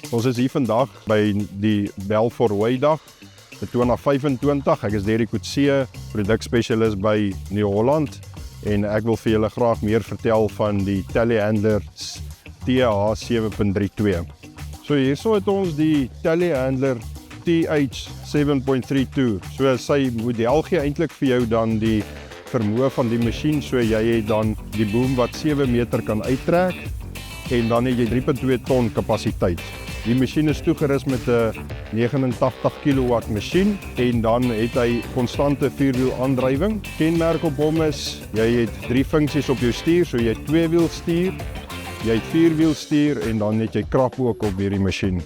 Ons is hier vandag by die Balfour Way dag vir 2025. Ek is Derek Coetzee, produkspesialis by New Holland en ek wil vir julle graag meer vertel van die Telehandler TH 7.32. So hierso het ons die Telehandler TH 7.32. So sy model gee eintlik vir jou dan die vermoë van die masjien, so jy het dan die boom wat 7 meter kan uittrek en dan het jy 3.2 ton kapasiteit. Die masjien is toegerus met 'n 89 kW masjien en dan het hy konstante 4-wiel aandrywing. Kenmerk op hom is, jy het 3 funksies op jou stuur, so jy het 2-wiel stuur, jy het 4-wiel stuur en dan het jy krap ook op hierdie masjien.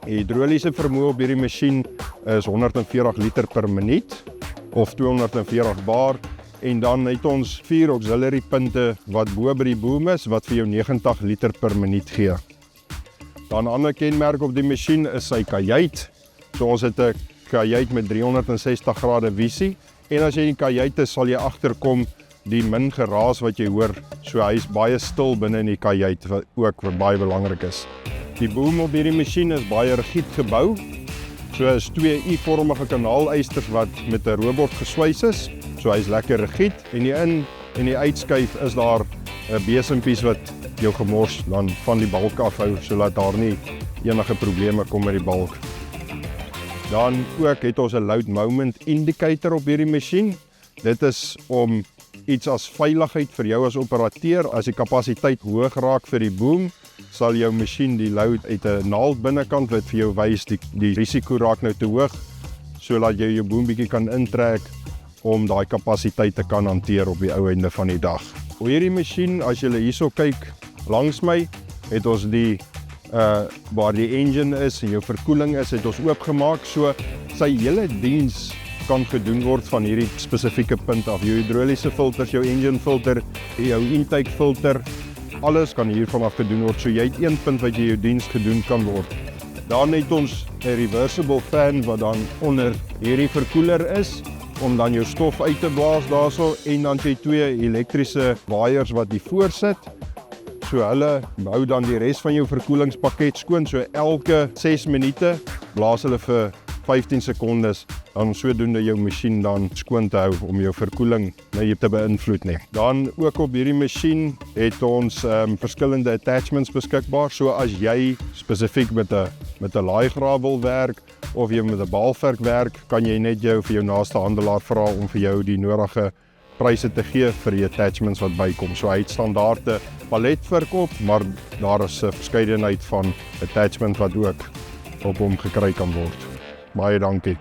Die hidroliese vermoë op hierdie masjien is 140 liter per minuut of 240 bar en dan het ons 4 auxiliary punte wat bo by die boom is wat vir jou 90 liter per minuut gee. Dan 'n ander kenmerk op die masjien is sy kajuit. So ons het 'n kajuit met 360 grade visie en as jy in die kajuit is, sal jy agterkom die min geraas wat jy hoor. So hy is baie stil binne in die kajuit wat ook baie belangrik is. Die boom op hierdie masjien is baie rigied gebou. So is 2 U-vormige kanaaleisters wat met 'n robot geswys is. So hy's lekker rigied en die in en die uitskuif is daar 'n besempies wat jou gemors dan van die balk afhou sodat daar nie enige probleme kom met die balk. Dan ook het ons 'n load moment indicator op hierdie masjien. Dit is om iets as veiligheid vir jou as operateur, as die kapasiteit hoog raak vir die boom, sal jou masjien die load uit 'n naald binnekant wat vir jou wys die risiko raak nou te hoog, sodat jy jou boom bietjie kan intrek om daai kapasiteit te kan hanteer op die ou einde van die dag. Op hierdie masjien, as jy hierso kyk, langs my het ons die waar die engine is en jou verkoeling is, het ons oopgemaak, so sy hele diens kan gedoen word van hierdie spesifieke punt af. Jou hidroliese filters, jou engine filter, jou intake filter, alles kan hiervan af gedoen word, so jy het een punt wat jy jou diens gedoen kan word. Dan het ons 'n reversible fan wat dan onder hierdie verkoeler is, om dan jou stof uit te blaas daarso, en dan jy 2 elektriese waaiers wat hier voor sit. So hulle hou dan die res van jou verkoelingspakket skoon, so elke 6 minute blaas hulle vir 15 sekondes, dan sodoende jou masjien dan skoon te hou om jou verkoeling nie te beïnvloed nie. Dan ook op hierdie masjien het ons verskillende attachments beskikbaar, so as jy spesifiek met 'n laaigraaf wil werk of jy met 'n balwerk werk, kan jy net vir jou naaste handelaar vra om vir jou die nodige pryse te gee vir die attachments wat bykom. So hy het standaarde palet verkoop, maar daar is 'n verskeidenheid van attachment wat ook op hom gekry kan word. Baie dankie.